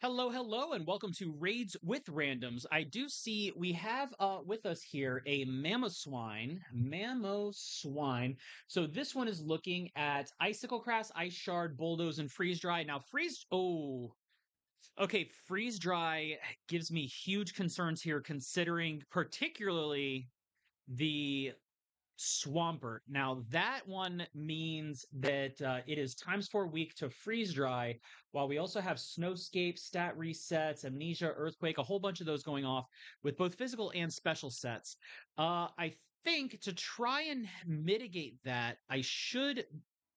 Hello, hello, and welcome to Raids with Randoms. I do see we have with us here a Mamoswine. Mamoswine. So this one is looking at Icicle Crass, Ice Shard, Bulldoze, and Freeze Dry. Now, okay, Freeze Dry gives me huge concerns here, considering particularly the Swampert. Now, that one means that it is times 4 week to freeze dry, while we also have snowscape, stat resets, amnesia, earthquake, a whole bunch of those going off with both physical and special sets. I think to try and mitigate that, I should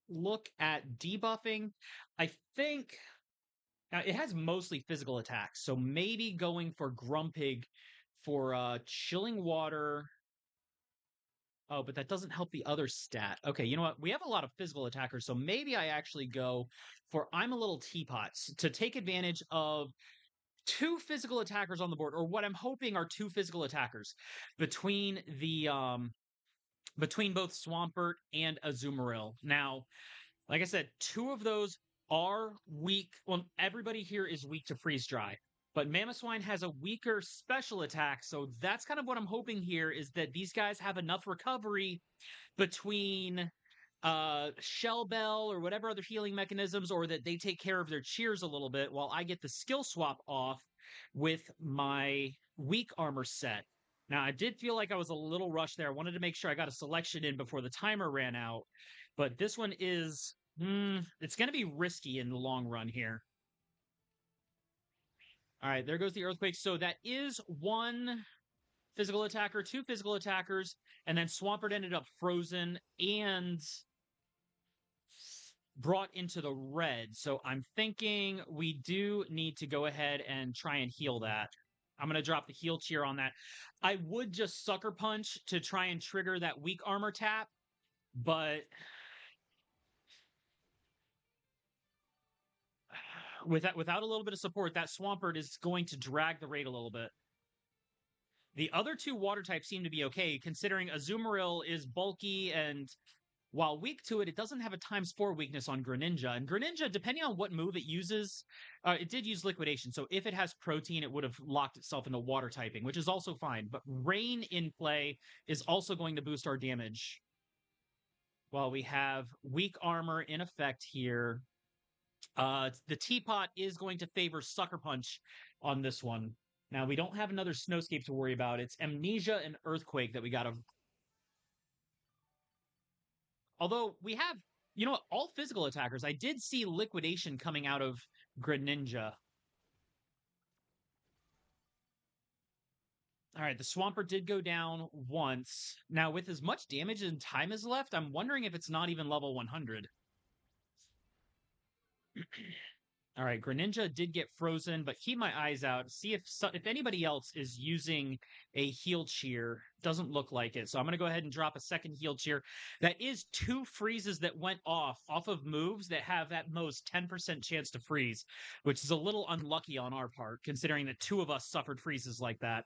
look at debuffing. I think now it has mostly physical attacks, so maybe going for Grumpig for chilling water. Oh, but that doesn't help the other stat. Okay, you know what? We have a lot of physical attackers, so maybe I actually go for I'm a little teapots to take advantage of two physical attackers on the board, or what I'm hoping are two physical attackers between between both Swampert and Azumarill. Now, like I said, two of those are weak. Well, everybody here is weak to freeze dry. But Mamoswine has a weaker special attack, so that's kind of what I'm hoping here is that these guys have enough recovery between Shell Bell or whatever other healing mechanisms, or that they take care of their cheers a little bit while I get the skill swap off with my weak armor set. Now, I did feel like I was a little rushed there. I wanted to make sure I got a selection in before the timer ran out, but this one is, it's going to be risky in the long run here. All right, there goes the earthquake. So that is one physical attacker, two physical attackers, and then Swampert ended up frozen and brought into the red. So I'm thinking we do need to go ahead and try and heal that. I'm going to drop the heal cheer on that. I would just Sucker Punch to try and trigger that weak armor tap, but without a little bit of support, that Swampert is going to drag the rate a little bit. The other two water types seem to be okay, considering Azumarill is bulky, and while weak to it, it doesn't have a times 4 weakness on Greninja. And Greninja, depending on what move it uses, it did use Liquidation. So if it has Protein, it would have locked itself into water typing, which is also fine. But Rain in play is also going to boost our damage. While we have weak armor in effect here, the Teapot is going to favor Sucker Punch on this one. Now, we don't have another Snowscape to worry about. It's Amnesia and Earthquake that we got to. Although we have, you know what, all physical attackers. I did see Liquidation coming out of Greninja. All right, the Swampert did go down once. Now, with as much damage and time as left, I'm wondering if it's not even level 100. All right, Greninja did get frozen, but keep my eyes out. See if anybody else is using a heal cheer. Doesn't look like it. So I'm going to go ahead and drop a second heal cheer. That is two freezes that went off of moves that have at most 10% chance to freeze, which is a little unlucky on our part, considering that two of us suffered freezes like that.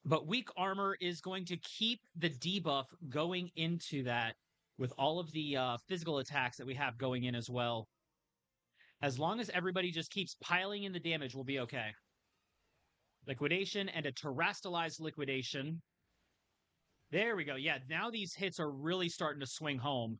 But weak armor is going to keep the debuff going into that with all of the physical attacks that we have going in as well. As long as everybody just keeps piling in the damage, we'll be okay. Liquidation and a terastallized liquidation. There we go. Yeah, now these hits are really starting to swing home.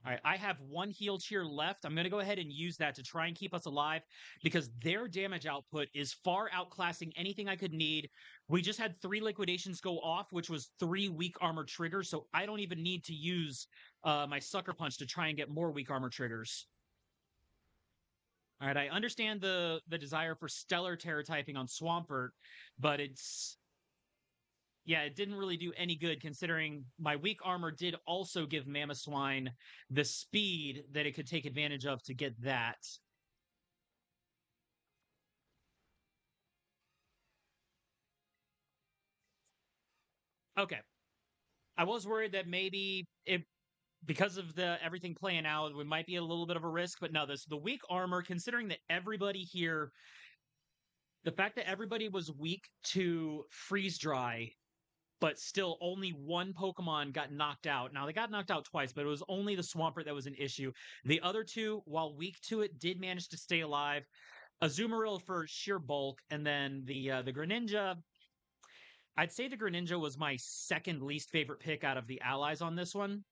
All right, I have one heal cheer left. I'm going to go ahead and use that to try and keep us alive because their damage output is far outclassing anything I could need. We just had 3 liquidations go off, which was 3 weak armor triggers, so I don't even need to use my Sucker Punch to try and get more weak armor triggers. All right, I understand the desire for stellar terror typing on Swampert, but it didn't really do any good considering my weak armor did also give Mamoswine the speed that it could take advantage of to get that. Okay. I was worried that maybe it because of the everything playing out, it might be a little bit of a risk, but no, the weak armor, considering that everybody here, the fact that everybody was weak to freeze dry but still only one Pokemon got knocked out. Now they got knocked out twice, but it was only the Swampert that was an issue. The other two, while weak to it, did manage to stay alive. Azumarill for sheer bulk, and then the Greninja. I'd say the Greninja was my second least favorite pick out of the allies on this one.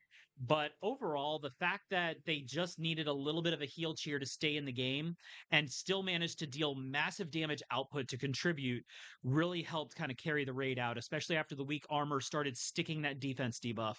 But overall, the fact that they just needed a little bit of a heal cheer to stay in the game and still managed to deal massive damage output to contribute really helped kind of carry the raid out, especially after the weak armor started sticking that defense debuff.